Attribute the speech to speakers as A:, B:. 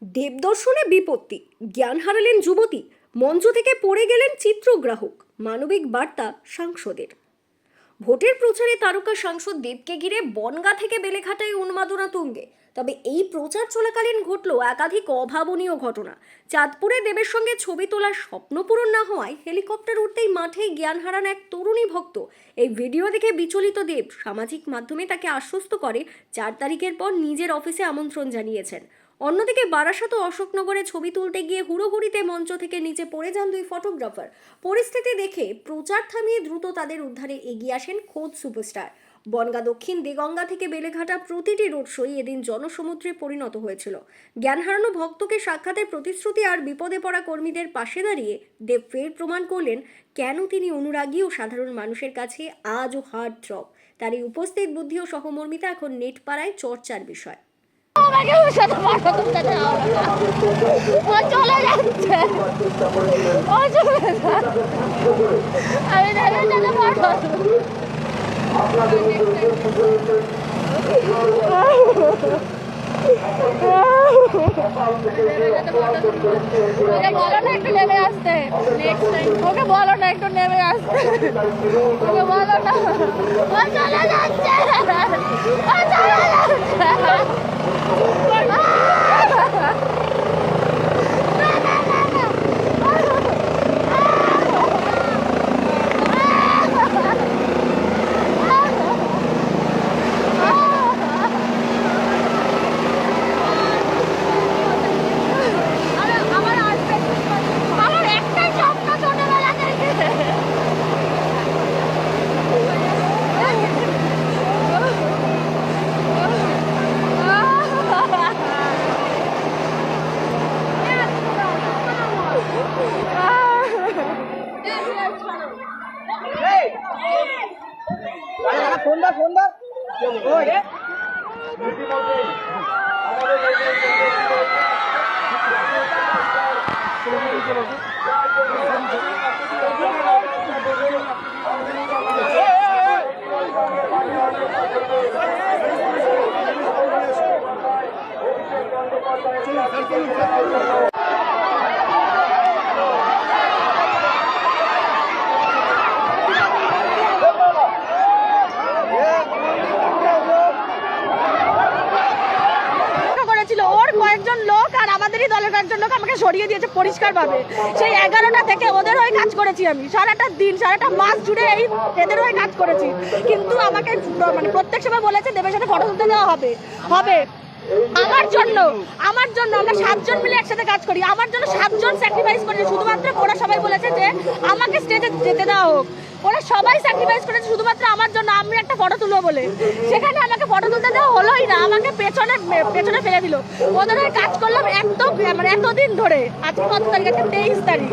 A: দেবদর্শনে বিপত্তি, জ্ঞান হারালেন যুবতী, মঞ্চ থেকে পড়ে গেলেন চিত্রগ্রাহক। মানবিক বার্তা সাংসদের। ভোটের প্রচারে তারকা সাংসদ দেবকে ঘিরে বনগাঁ থেকে বেলেঘাটায় উন্মাদনা তুঙ্গে। তবে এই প্রচার চলাকালীন ঘটল একাধিক অভাবনীয় ঘটনা। চাঁদপুরে দেবের সঙ্গে ছবি তোলার স্বপ্ন পূরণ না হওয়ায় হেলিকপ্টার উঠতেই মাঠেই জ্ঞান হারান এক তরুণী ভক্ত। এই ভিডিও দেখে বিচলিত দেব সামাজিক মাধ্যমে তাকে আশ্বস্ত করে 4 তারিখের পর নিজের অফিসে আমন্ত্রণ জানিয়েছেন। অন্যদিকে বারাসাত ও অশোকনগরে ছবি তুলতে গিয়ে হুড়োহুড়িতে মঞ্চ থেকে নিচে পড়ে যান 2 ফটোগ্রাফার। পরিস্থিতি দেখে প্রচার থামিয়ে দ্রুত তাদের উদ্ধারে এগিয়ে আসেন খোদ সুপারস্টার। বনগাঁ দক্ষিণ দেগঙ্গা থেকে বেলেঘাটা প্রতিটি রোড শোই এদিন জনসমুদ্রে পরিণত হয়েছিল। জ্ঞান হারানো ভক্তকে সাক্ষাতের প্রতিশ্রুতি আর বিপদে পড়া কর্মীদের পাশে দাঁড়িয়ে দেব ফের প্রমাণ করলেন কেন তিনি অনুরাগী ও সাধারণ মানুষের কাছে আজও হার্ট থ্রব। তার এই উপস্থিত বুদ্ধি ও সহমর্মিতা এখন নেট পাড়ায় চর্চার বিষয়।
B: বলো না একটু নেমে আসতে, ওকে বলো না একটু নেমে আসতে, ওকে বলো না, ও চলে যাচ্ছে, ও চলে যাচ্ছে। কয়েকজন লোক আর আমাদেরই দলের কয়েকজন লোক আমাকে সরিয়ে দিয়েছে পরিষ্কারভাবে। সেই 11টা থেকে ওদের হয়ে কাজ করেছি আমি, সারাটা দিন সারাটা মাস জুড়ে এদের হয়ে কাজ করেছি। কিন্তু আমাকে মানে প্রত্যেক সময় বলেছে দেবের সাথে ফটো তুলতে দেওয়া হবে। আমার জন্য আমরা 7 জন মিলে একসাথে কাজ করি, আমার জন্য 7 জন স্যাক্রিফাইস করেছে। শুধুমাত্র ওরা সবাই বলেছে যে আমাকে স্টেজে যেতে দেওয়া হোক, ওরা সবাই স্যাক্রিফাইস করেছে শুধুমাত্র আমার জন্য, আমি একটা ফটো তুলবো বলে। সেখানে আমাকে ফটো তুলতে দেওয়া হলোই না, আমাকে পেছনে ফেলে দিল। ওদের কাজ করলাম এতদিন ধরে। আজকে কত তারিখ? 23 তারিখ।